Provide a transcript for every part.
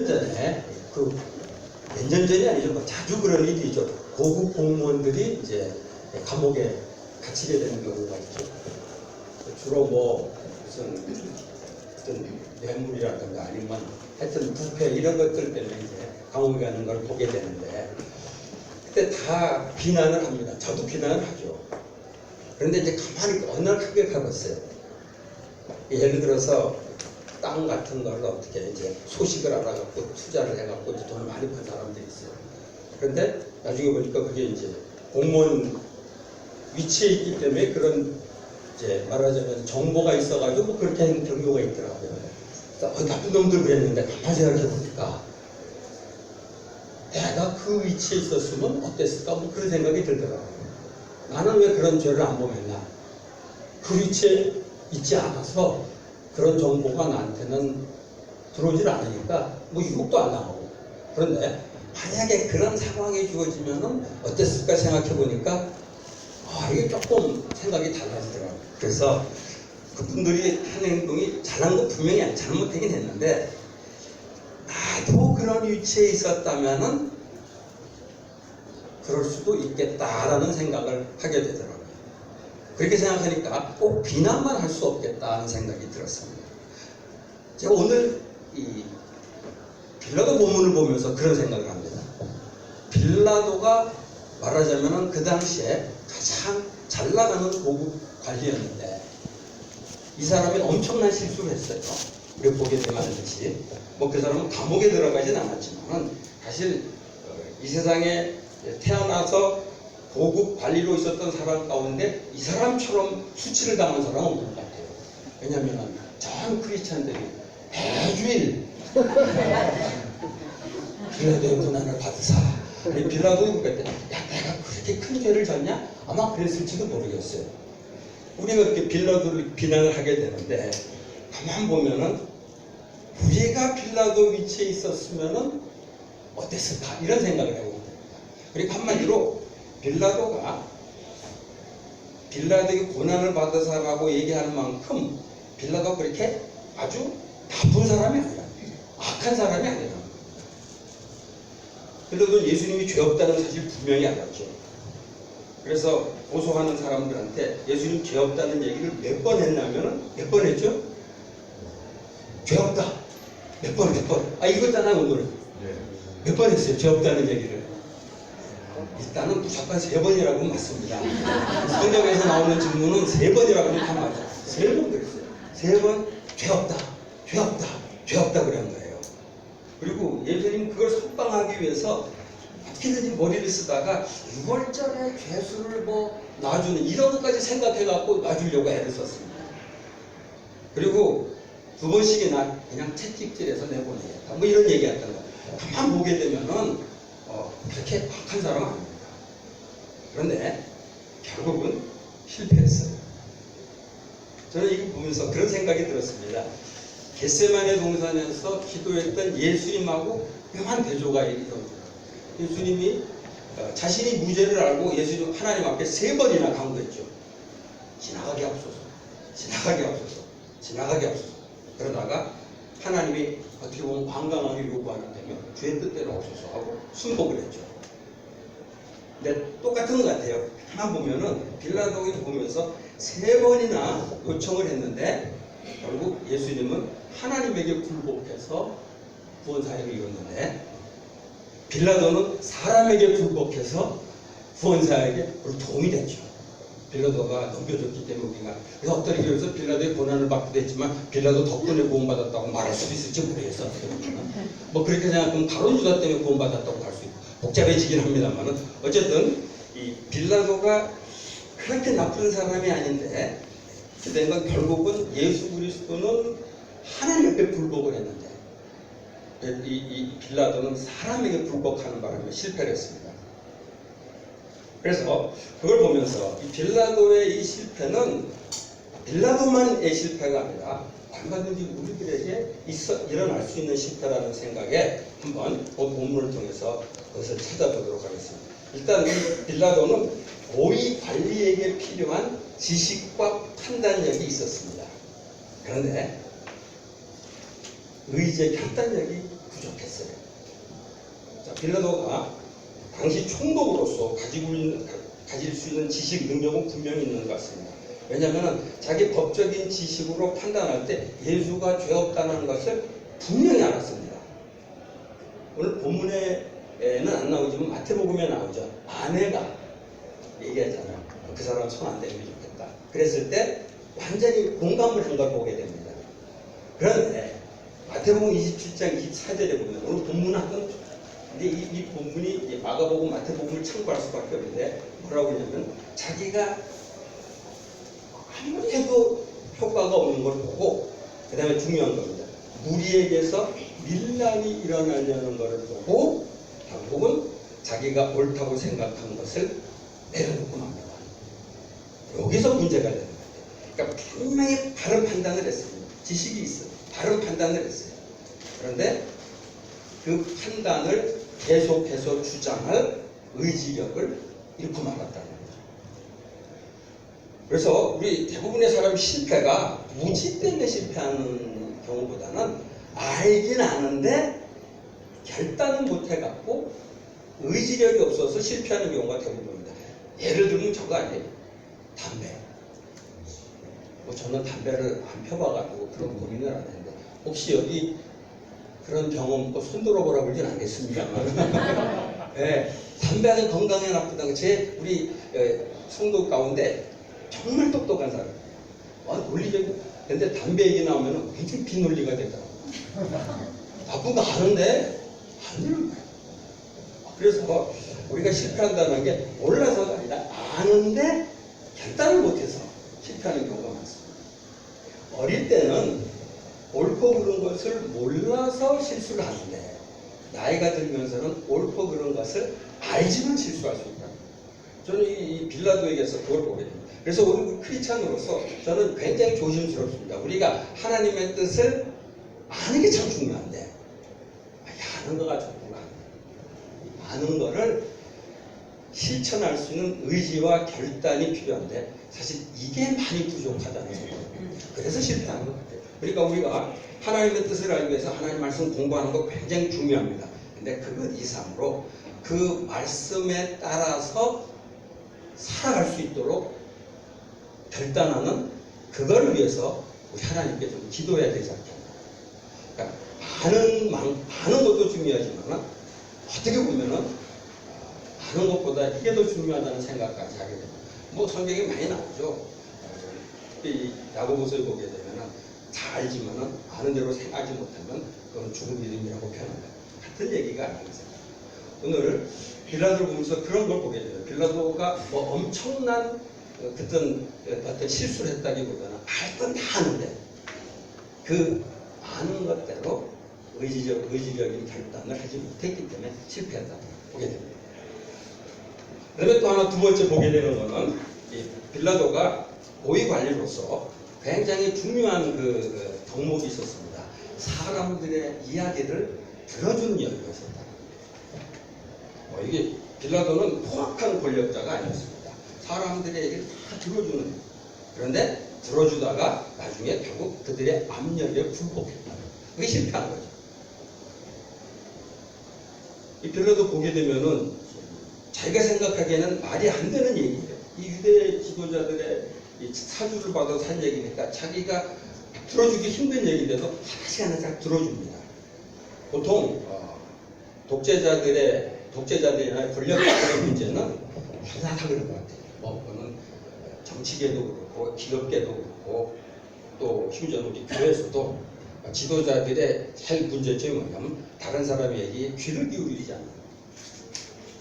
년 전에 몇 년 전이 아니죠. 뭐 자주 그런 일이 있죠. 고급 공무원들이 이제 감옥에 갇히게 되는 경우가 있죠. 주로 뭐 무슨 어떤 뇌물이라든가 아니면 하여튼 부패 이런 것들 때문에 이제 감옥에 가는 걸 보게 되는데 그때 다 비난을 합니다. 저도 비난을 하죠. 그런데 이제 가만히 어느 날 크게 가봤어요. 예를 들어서 땅 같은 걸 어떻게 이제 소식을 알아갖고 투자를 해갖고 이제 돈을 많이 번 사람들이 있어요. 그런데 나중에 보니까 그게 이제 공무원 위치에 있기 때문에 그런 이제 말하자면 정보가 있어가지고 뭐 그렇게 하는 경우가 있더라고요. 나쁜 놈들 그랬는데 가만히 생각해보니까 내가 그 위치에 있었으면 어땠을까 뭐 그런 생각이 들더라고요. 나는 왜 그런 죄를 안 범했나? 그 위치에 있지 않아서 그런 정보가 나한테는 들어오질 않으니까 뭐 유혹도 안 나오고. 그런데 만약에 그런 상황이 주어지면은 어땠을까 생각해보니까 이게 조금 생각이 달라지더라고요. 그래서 그분들이 한 행동이 잘한 건 분명히 잘못되긴 했는데 나도 그런 위치에 있었다면은 그럴 수도 있겠다라는 생각을 하게 되더라고요. 그렇게 생각하니까 꼭 비난만 할 수 없겠다는 생각이 들었습니다. 제가 오늘 이 빌라도 본문을 보면서 그런 생각을 합니다. 빌라도가 말하자면은 그 당시에 가장 잘 나가는 고급 관리였는데 이 사람이 엄청난 실수를 했어요. 우리가 보게 되면 알듯이 뭐 그 사람은 감옥에 들어가진 않았지만 사실 이 세상에 태어나서 고급 관리로 있었던 사람 가운데 이 사람처럼 수치를 당한 사람은 없는 것 같아요. 왜냐하면 전 크리스찬들이 매주일 빌라도의 고난을 받으사 빌라도 그때 내가 그렇게 큰 죄를 졌냐? 아마 그랬을지도 모르겠어요. 우리가 이렇게 빌라도를 비난을 하게 되는데 가만 보면은 우리가 빌라도 위치에 있었으면은 어땠을까? 이런 생각을 해요. 그리고 한마디로 빌라도가 빌라도의 고난을 받으사라고 얘기하는 만큼 빌라도가 그렇게 아주 나쁜 사람이 아니라 악한 사람이 아니라 빌라도는 예수님이 죄 없다는 사실 분명히 알았죠. 그래서 고소하는 사람들한테 예수님 죄 없다는 얘기를 몇 번 했냐면은 몇 번 했죠? 죄 없다. 몇 번. 이거잖아 오늘. 몇 번 했어요. 죄 없다는 얘기를. 일단은 무조건 3번이라고 맞습니다. 성경에서 나오는 질문은 3번이라고 하면 다 맞아요. 3번 그랬어요. 3번 죄 없다 그런 거예요. 그리고 예수님 그걸 석방하기 위해서 어떻게든지 머리를 쓰다가 6월절에 죄수를 뭐 놔주는 이런 것까지 생각해갖고 놔주려고 애를 썼습니다. 그리고 2번씩이나 그냥 채찍질해서 내보내겠다 뭐 이런 얘기했던 거. 가만 보게 되면은 그렇게 악한 사람 아닙니다. 그런데 결국은 실패했어요. 저는 이거 보면서 그런 생각이 들었습니다. 겟세마네 동산에서 기도했던 예수님하고 묘한 대조가 이루어져요. 예수님이 자신이 무죄를 알고 예수님 하나님 앞에 3번이나 간구했죠. 지나가게 하옵소서. 그러다가 하나님이 어떻게 보면 완강하게 요구하는데면 주의 뜻대로 하옵소서 하고 순복을 했죠. 근데 똑같은 것 같아요. 하나 보면은 빌라도를 보면서 3번이나 요청을 했는데 결국 예수님은 하나님에게 굴복해서 구원 사역을 이뤘는데 빌라도는 사람에게 굴복해서 구원 사역에 도움이 됐죠. 빌라도가 넘겨줬기 때문에 우리가 그래서 어떤 교회에서 빌라도의 고난을 받기도 했지만 빌라도 덕분에 구원받았다고 말할 수도 있을지 모르겠어. 뭐 그렇게 생각하면 가룟 유다 때문에 구원받았다고 할 수 있고 복잡해지긴 합니다만은 어쨌든 이 빌라도가 그렇게 나쁜 사람이 아닌데 그러니까 결국은 예수 그리스도는 하나님 앞에 굴복을 했는데 이 빌라도는 사람에게 굴복하는 바람에 실패를 했습니다. 그래서 그걸 보면서 이 빌라도의 이 실패는 빌라도만의 실패가 아니라 얼마든지 우리들에게 일어날 수 있는 실패라는 생각에 한번 본문을 통해서 그것을 찾아보도록 하겠습니다. 일단 이 빌라도는 고위 관리에게 필요한 지식과 판단력이 있었습니다. 그런데 의지의 결단력이 부족했어요. 빌라도가 당시 총독으로서 가질 수 있는 지식 능력은 분명히 있는 것 같습니다. 왜냐하면 자기 법적인 지식으로 판단할 때 예수가 죄 없다는 것을 분명히 알았습니다. 오늘 본문에는 안 나오지만 마태복음에 나오죠. 아내가 얘기하잖아요. 그 사람 손 안 대면 좋겠다. 그랬을 때 완전히 공감을 한 걸 보게 됩니다. 그런데 마태복음 27장 24절에 보면 오늘 본문하고는 근데 이 본문이 마가복음 마태복음을 참고할 수밖에 없는데 뭐라고 하냐면 자기가 아무리 해도 효과가 없는 걸 보고 그 다음에 중요한 겁니다. 무리에게서 밀란이 일어나려는 것을 보고 결국은 자기가 옳다고 생각한 것을 내려놓고 맙니다. 여기서 문제가 되는 거예요. 그러니까 분명히 바른 판단을 했습니다. 지식이 있어요. 바른 판단을 했어요. 그런데 그 판단을 계속해서 주장할 의지력을 잃고 말았다는 거죠. 그래서 우리 대부분의 사람 실패가 무지 때문에 실패하는 경우보다는 알긴 아는데 결단은 못 해갖고 의지력이 없어서 실패하는 경우가 대부분입니다. 예를 들면 저거 아니에요. 담배. 뭐 저는 담배를 안 펴봐가지고 그런 고민을 안 했는데 혹시 여기 그런 경험 또 손들어보라 그러진 않겠습니다만 네, 담배는 건강에 나쁘다는 우리 성도 가운데 정말 똑똑한 사람 논리적인 근데 담배 얘기 나오면 굉장히 비논리가 되더라고요. 나쁜 거 아는데 안 들은 거예요. 그래서 우리가 실패한다는 게 몰라서가 아니라 아는데 결단을 못해서 실패하는 경우가 많습니다. 어릴 때는 옳고 그른 것을 몰라서 실수를 하는데 나이가 들면서는 옳고 그른 것을 알지만 실수할 수 있다. 저는 이 빌라도에게서 그걸 보게 됩니다. 그래서 우리 크리스찬으로서 저는 굉장히 조심스럽습니다. 우리가 하나님의 뜻을 아는 게 참 중요한데 아는 거가 좋구나. 아는 거를 실천할 수 있는 의지와 결단이 필요한데 사실 이게 많이 부족하다는 생각이에요. 그래서 실패하는 것 같아요. 그러니까 우리가 하나님의 뜻을 알기 위해서 하나님 말씀 공부하는 거 굉장히 중요합니다. 근데 그것 이상으로 그 말씀에 따라서 살아갈 수 있도록 결단하는 그거를 위해서 우리 하나님께 좀 기도해야 되지 않겠나. 그러니까 아는 것도 중요하지만 어떻게 보면은 아는 것보다 이게 더 중요하다는 생각까지 하게 됩니다. 뭐 성경에 많이 나오죠. 이 야고보서에 보게 되면은 다 알지만은 아는 대로 생각하지 못하면 그건 죽은 믿음이라고 표현합니다. 같은 얘기가 아니겠어요. 오늘 빌라도를 보면서 그런 걸 보게 돼요. 빌라도가 뭐 엄청난 어떤 실수를 했다기보다는 알 건 다 아는데 그 아는 것대로 의지적인 결단을 하지 못했기 때문에 실패했다고 보게 됩니다. 그다음에 또 하나 두 번째 보게 되는 것은 빌라도가 고위관리로서 굉장히 중요한 그 덕목이 있었습니다. 사람들의 이야기를 들어주는 여유가 있었다. 이게 빌라도는 포악한 권력자가 아니었습니다. 사람들의 얘기를 다 들어주는. 그런데 들어주다가 나중에 결국 그들의 압력에 굴복했다. 그게 실패한 거죠. 이 빌라도 보게 되면은 자기가 생각하기에는 말이 안 되는 얘기예요. 이 유대 지도자들의 이 사주를 받아서 한 얘기니까 자기가 들어주기 힘든 얘기인데도 하나씩 하나씩 들어줍니다. 보통 독재자들이나 권력자들의 문제는 다 그런 것 같아요. 그거는 정치계도 그렇고 기업계도 그렇고 또 심지어 우리 교회에서도 지도자들의 제일 문제점이 뭐냐면 다른 사람의 얘기에 귀를 기울이지 않는 거예요.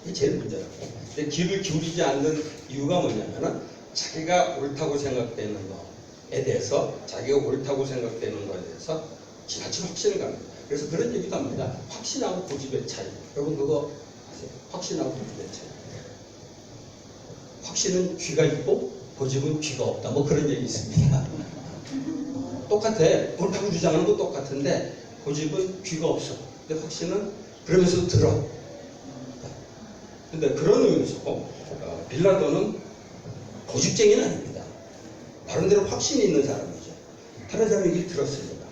이게 제일 문제라고. 근데 귀를 기울이지 않는 이유가 뭐냐면은 자기가 옳다고 생각되는 것에 대해서 자기가 옳다고 생각되는 것에 대해서 지나친 확신을 갖는 거예요. 그래서 그런 얘기도 합니다. 확신하고 고집의 차이. 여러분 그거 아세요? 확신하고 고집의 차이. 확신은 귀가 있고 고집은 귀가 없다. 뭐 그런 얘기 있습니다. 똑같아. 옳다고 주장하는 거 똑같은데 고집은 귀가 없어. 근데 확신은 그러면서 들어. 근데 그런 의미에서 빌라도는 고집쟁이는 아닙니다. 나름대로 확신이 있는 사람이죠. 다른 사람 얘기를 들었습니다.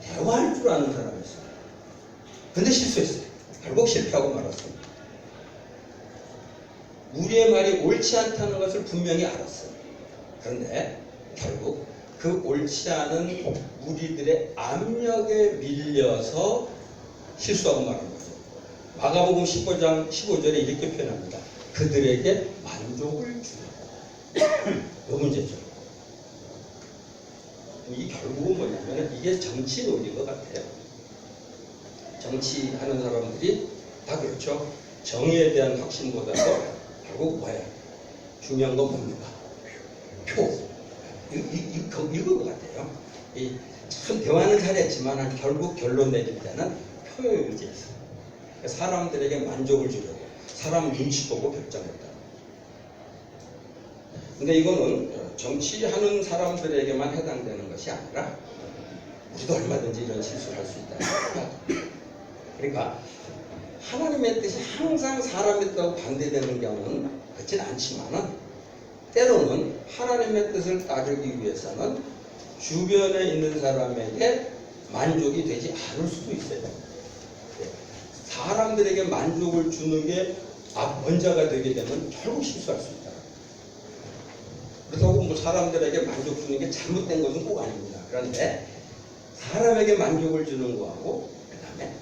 대화할 줄 아는 사람이었어요. 근데 실수했어요. 결국 실패하고 말았습니다. 우리의 말이 옳지 않다는 것을 분명히 알았어요. 그런데 결국 그 옳지 않은 무리들의 압력에 밀려서 실수하고 말한 거죠. 마가복음 15장 15절에 이렇게 표현합니다. 그들에게 만족을 주려. 이 문제죠. 이 결국은 뭐냐면 이게 정치 논리인 것 같아요. 정치하는 사람들이 다 그렇죠. 정의에 대한 확신보다도 결국 뭐야? 중요한 건 뭡니까? 표. 이거 것 같아요. 참 대화는 잘했지만 결국 결론 내릴 때는 표에 의지해서 사람들에게 만족을 주려고 사람 눈치 보고 결정했다. 근데 이거는 정치하는 사람들에게만 해당되는 것이 아니라 우리도 얼마든지 이런 실수를 할 수 있다. 그러니까 하나님의 뜻이 항상 사람의 뜻하고 반대되는 경우는 그렇진 않지만은 때로는 하나님의 뜻을 따르기 위해서는 주변에 있는 사람에게 만족이 되지 않을 수도 있어요. 사람들에게 만족을 주는 게 먼저가 되게 되면 결국 실수할 수 있다. 그렇다고 뭐 사람들에게 만족 주는 게 잘못된 것은 꼭 아닙니다. 그런데 사람에게 만족을 주는 거하고 그 다음에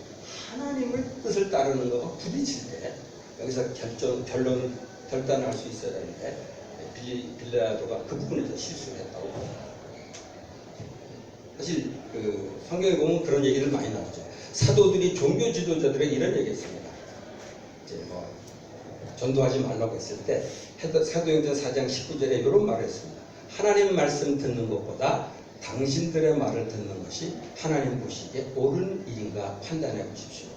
하나님의 뜻을 따르는 거가 부딪힐 때 여기서 결단을 할 수 있어야 되는데 빌라도가 그 부분에서 실수를 했다고 봅니다. 사실 성경에 보면 그런 얘기를 많이 나오죠. 사도들이 종교 지도자들에게 이런 얘기했습니다. 이제 뭐 전도하지 말라고 했을 때 사도행전 4장 19절에 이런 말을 했습니다. 하나님 말씀 듣는 것보다 당신들의 말을 듣는 것이 하나님 보시기에 옳은 일인가 판단해 보십시오.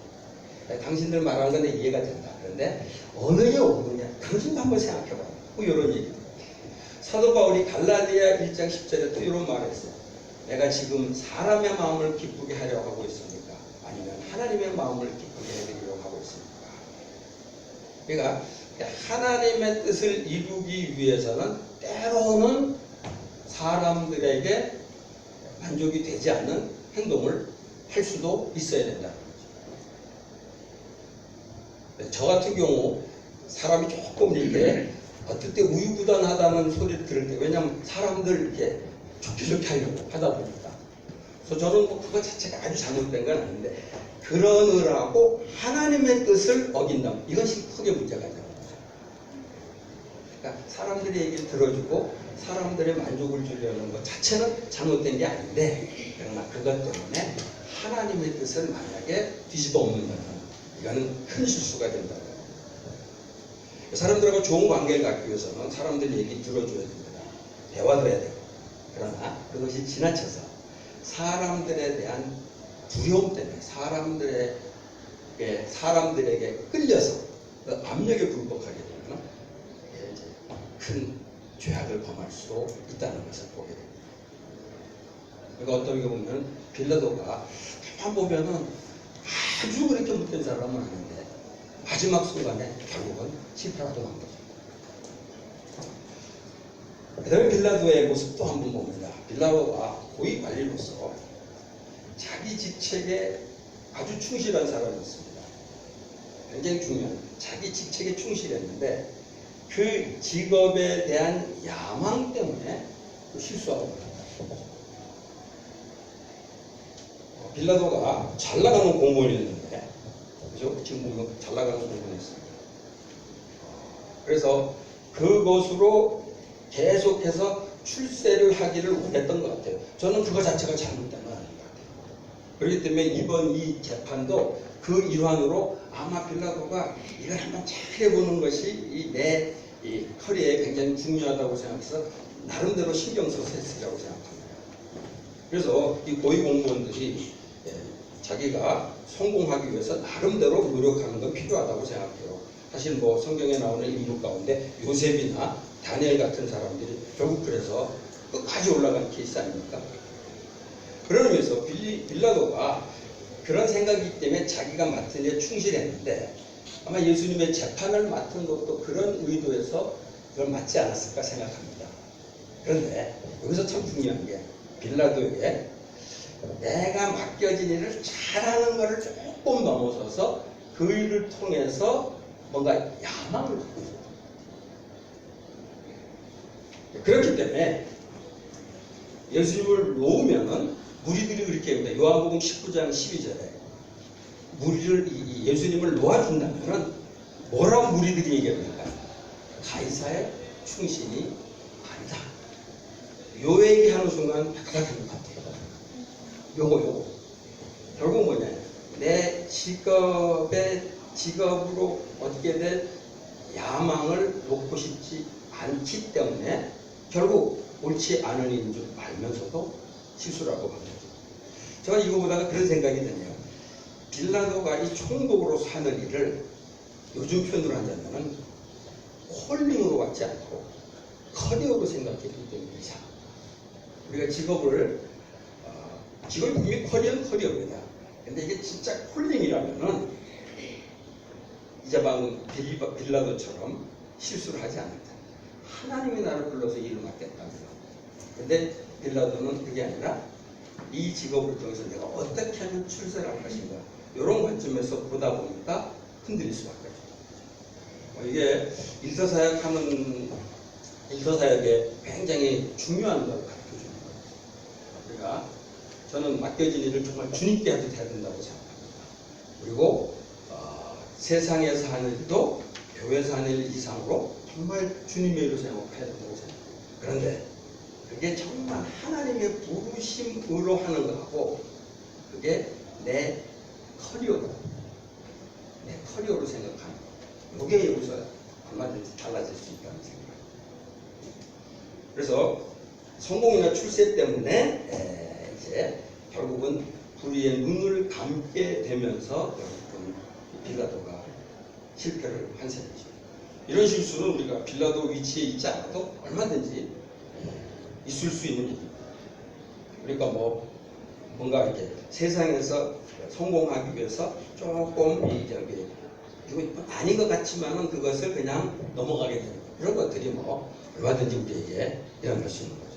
당신들 말하는 건 이해가 된다. 그런데 어느 게 옳으냐? 당신도 한번 생각해봐요. 뭐 이런 얘기. 사도 바울이 갈라디아 1장 10절에 또 이런 말을 했어요. 내가 지금 사람의 마음을 기쁘게 하려고 하고 있습니까? 아니면 하나님의 마음을 기쁘게 해드리려고 하고 있습니까? 그러니까 하나님의 뜻을 이루기 위해서는 때로는 사람들에게 만족이 되지 않는 행동을 할 수도 있어야 된다는 거죠. 저 같은 경우 사람이 조금 이렇게 어떨 때 우유부단하다는 소리를 들을 때 왜냐하면 사람들 이렇게 좋게 하려고 하다 보니까 그래서 저는 뭐 그거 자체가 아주 잘못된 건 아닌데 그러느라고 하나님의 뜻을 어긴다면 이것이 크게 문제가 되는 거죠. 그러니까 사람들의 얘기를 들어주고 사람들의 만족을 주려는 것 자체는 잘못된 게 아닌데 그러나 그것 때문에 하나님의 뜻을 만약에 뒤집어 엎는다면 이거는 큰 실수가 된다고. 사람들하고 좋은 관계를 갖기 위해서는 사람들 얘기 들어줘야 됩니다. 대화도 해야 되고. 그러나 그것이 지나쳐서 사람들에 대한 두려움 때문에 사람들에게 끌려서 그 압력에 굴복하게 되면 이제 큰 죄악을 범할 수도 있다는 것을 보게 됩니다. 그러니까 어떻게 보면 빌라도가 가만 보면은 아주 그렇게 못된 사람은 아닌데 마지막 순간에 결국은 실패하고 만 거죠. 그 다음에 빌라도의 모습도 한번 봅니다. 빌라도가 고위 관리로서 자기 직책에 아주 충실한 사람이었습니다. 굉장히 중요한 자기 직책에 충실했는데 그 직업에 대한 야망 때문에 실수하고 말합니다. 빌라도가 잘 나가는 공무원이었는데 그죠? 지금 보면 잘 나가는 공무원이었습니다. 그래서 그것으로 계속해서 출세를 하기를 원했던 것 같아요. 저는 그거 자체가 잘못된 건 아닌 것 같아요. 그렇기 때문에 이번 이 재판도 그 일환으로 아마 빌라도가 이걸 한번 잘 해보는 것이 내 커리어에 굉장히 중요하다고 생각해서 나름대로 신경 써서 했으리라고 생각합니다. 그래서 이 고위 공무원들이 자기가 성공하기 위해서 나름대로 노력하는 건 필요하다고 생각해요. 사실 뭐 성경에 나오는 인물 가운데 요셉이나 다니엘 같은 사람들이 결국 그래서 끝까지 올라간 케이스 아닙니까? 그런 의미에서 빌라도가 그런 생각이기 때문에 자기가 맡은 일에 충실했는데 아마 예수님의 재판을 맡은 것도 그런 의도에서 그걸 맡지 않았을까 생각합니다. 그런데 여기서 참 중요한 게 빌라도에게 내가 맡겨진 일을 잘하는 것을 조금 넘어서서 그 일을 통해서 뭔가 야망을 갖고 있어요. 그렇기 때문에 예수님을 놓으면은 무리들이 그렇게 합니다. 요한복음 19장 12절에 예수님을 놓아준다면은 뭐라고 무리들이 얘기합니까? 가이사의 충신이 아니다. 요 얘기하는 순간 바닥인 것 같아요. 요거 결국 뭐냐, 내 직업으로 어떻게든 야망을 놓고 싶지 않기 때문에 결국 옳지 않은 일인 줄 알면서도 실수라고 합니다. 제가 이거 보다가 그런 생각이 드네요. 빌라도가 이 총독으로 사는 일을 요즘 표현으로 한다면 콜링으로 받지 않고 커리어로 생각했기 때문이죠. 우리가 직업이 이미 커리어는 커리어입니다. 근데 이게 진짜 콜링이라면은 이자방 빌라도처럼 실수를 하지 않는다. 하나님이 나를 불러서 일을 맡겠답니다. 근데 빌라도는 그게 아니라 이 직업을 통해서 내가 어떻게 하면 출세를 할 것인가, 이런 관점에서 보다 보니까 흔들릴 수밖에 없어요. 이게 일터사역에 굉장히 중요한 걸 가르쳐주는 거예요. 우리가 저는 맡겨진 일을 정말 주님께 해도 돼야 된다고 생각합니다. 그리고 세상에서 하는 일도 교회에서 하는 일 이상으로 정말 주님의 일을 생각해야 된다고 생각합니다. 그런데 그게 정말 하나님의 부르심으로 하는 거하고 그게 내 커리어로 생각하는 거, 이게 여기서 얼마든지 달라질 수 있다는 생각입니다. 그래서 성공이나 출세 때문에 이제 결국은 불의의 눈을 감게 되면서 결국은 빌라도가 실패를 한 셈이죠. 이런 실수는 우리가 빌라도 위치에 있지 않아도 얼마든지 있을 수 있는 일입니다. 그러니까 뭔가 이렇게 세상에서 성공하기 위해서 조금 이거 아닌 것 같지만은 그것을 그냥 넘어가게 되는 이런 것들이 얼마든지 우리에게 일어날 수 있는 거죠.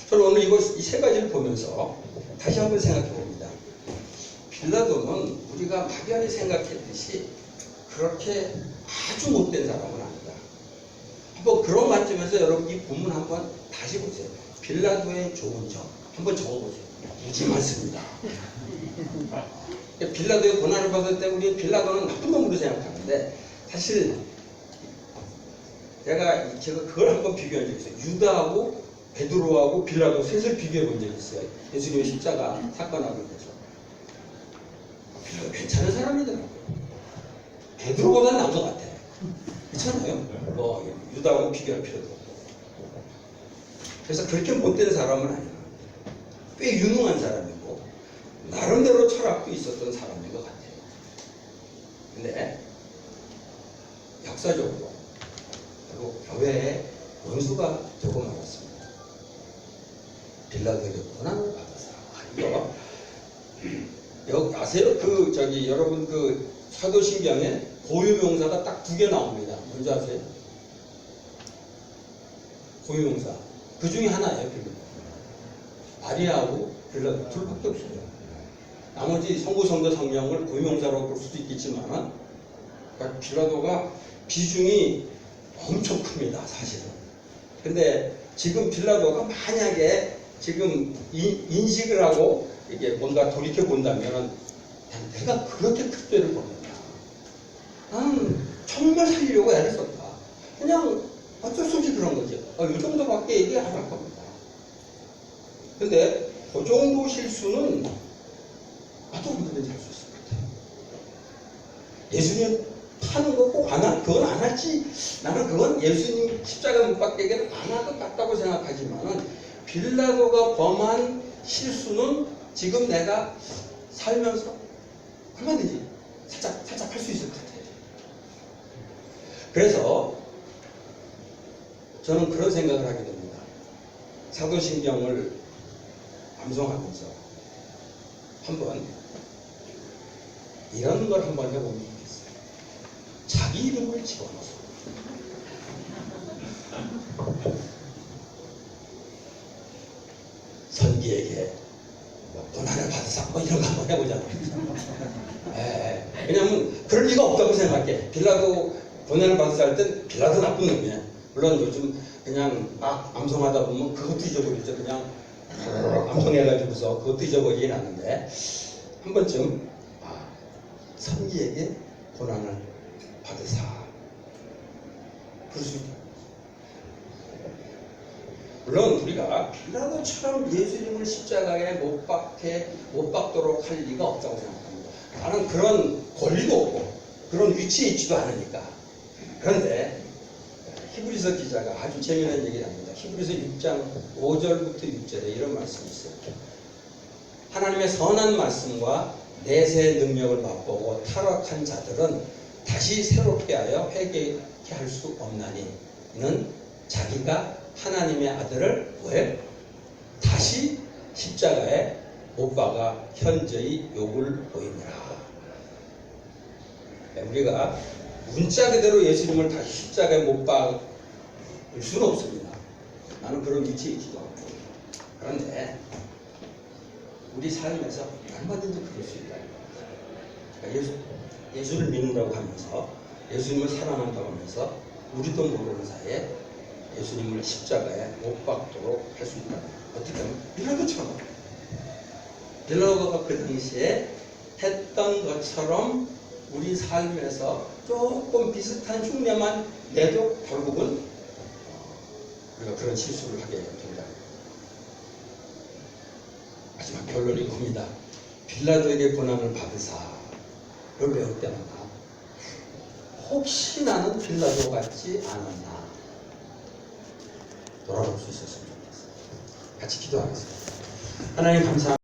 저는 오늘 이 세 가지를 보면서 다시 한번 생각해 봅니다. 빌라도는 우리가 막연히 생각했듯이 그렇게 아주 못된 사람은 아니다. 한번 그런 관점에서 여러분 이 본문 한번 다시 보세요. 빌라도의 좋은 점 한번 적어보세요. 무지 많습니다. 빌라도의 고난을 받을 때 우리 빌라도는 나쁜 놈으로 생각하는데 사실 제가 그걸 한번 비교한 적이 있어요. 유다하고 베드로하고 빌라도 셋을 비교해 본 적이 있어요. 예수님의 십자가 사건하고 해서 빌라도 괜찮은 사람이더라고요. 베드로보다는 나은 것 같아요. 그렇잖아요. 유다하고 비교할 필요도 없고. 그래서 그렇게 못된 사람은 아니에요. 꽤 유능한 사람이고 나름대로 철학도 있었던 사람인 것 같아요. 근데 역사적으로 그리고 교회에 원수가 되고 말았습니다. 빌라도에게 고난을 받아서 이거 아세요? 여러분 사도신경에 고유명사가 딱 2개 나옵니다. 뭔지 아세요? 고유명사. 그 중에 하나예요, 빌라도. 마리아하고 빌라도 둘밖에 없어요. 나머지 성부, 성자, 성령을 고유명사로 볼 수도 있겠지만, 그러니까 빌라도가 비중이 엄청 큽니다, 사실은. 근데 지금 빌라도가 만약에 지금 인식을 하고 이게 뭔가 돌이켜 본다면, 내가 그렇게 특별을 보냈다. 나는 정말 살리려고 애를 썼다. 그냥 어쩔 수 없이 그런 거죠. 이 정도밖에 얘기 안 할 겁니다. 근데 그 정도 실수는 나도 언제든지 할 수 있을 것 같아요. 예수님 타는 거 꼭 그건 안 할지, 나는 그건 예수님 십자가 못 박게는 안 할 것 같다고 생각하지만은 빌라도가 범한 실수는 지금 내가 살면서 얼마든지 살짝 할 수 있을 것 같아요. 그래서 저는 그런 생각을 하게 됩니다. 사도신경을 암송하면서 한번 이런 걸 한번 해보면 좋겠어요. 자기 이름을 집어넣어서 선기에게 고난을 받으사 뭐 이런 거 한번 해보자. 왜냐면 그럴 리가 없다고 생각해. 빌라도 고난을 받으사 할 땐 빌라도 나쁜 놈이야. 물론 요즘 그냥 막 암송하다 보면 그것도 잊어버리죠. 그냥 암송해가지고서 그것도 잊어버리긴 하는데 한 번쯤 선지에게 고난을 받으사 그럴 수 있다. 물론 우리가 빌라도처럼 예수님을 십자가에 못 박도록 할 리가 없다고 생각합니다. 나는 그런 권리도 없고 그런 위치에 있지도 않으니까. 그런데 히브리서 기자가 아주 재미난 얘기를 합니다. 히브리서 6장 5절부터 6절에 이런 말씀이 있어요. 하나님의 선한 말씀과 내세의 능력을 맛보고 타락한 자들은 다시 새롭게 하여 회개케 할 수 없나니 이는 자기가 하나님의 아들을 왜 다시 십자가에 못 박아 현저히 욕을 보이느라. 우리가 문자 그대로 예수님을 다시 십자가에 못 박을 수는 없습니다. 나는 그런 위치에 있지도 않고. 그런데 우리 삶에서 얼마든지 그럴 수 있다. 그러니까 예수를 믿는다고 하면서 예수님을 사랑한다고 하면서 우리도 모르는 사이에 예수님을 십자가에 못 박도록 할 수 있다. 어떻게 하면 빌라도처럼 빌라도가 그 당시에 했던 것처럼 우리 삶에서 조금 비슷한 흉내만 내도 결국은 우리가 그런 실수를 하게 됩니다. 마지막 결론이 이겁니다. 빌라도에게 고난을 받으사를 배울 때마다 혹시 나는 빌라도 같지 않았나 돌아볼 수 있었으면 좋겠어요. 같이 기도하겠습니다. 하나님 감사합니다.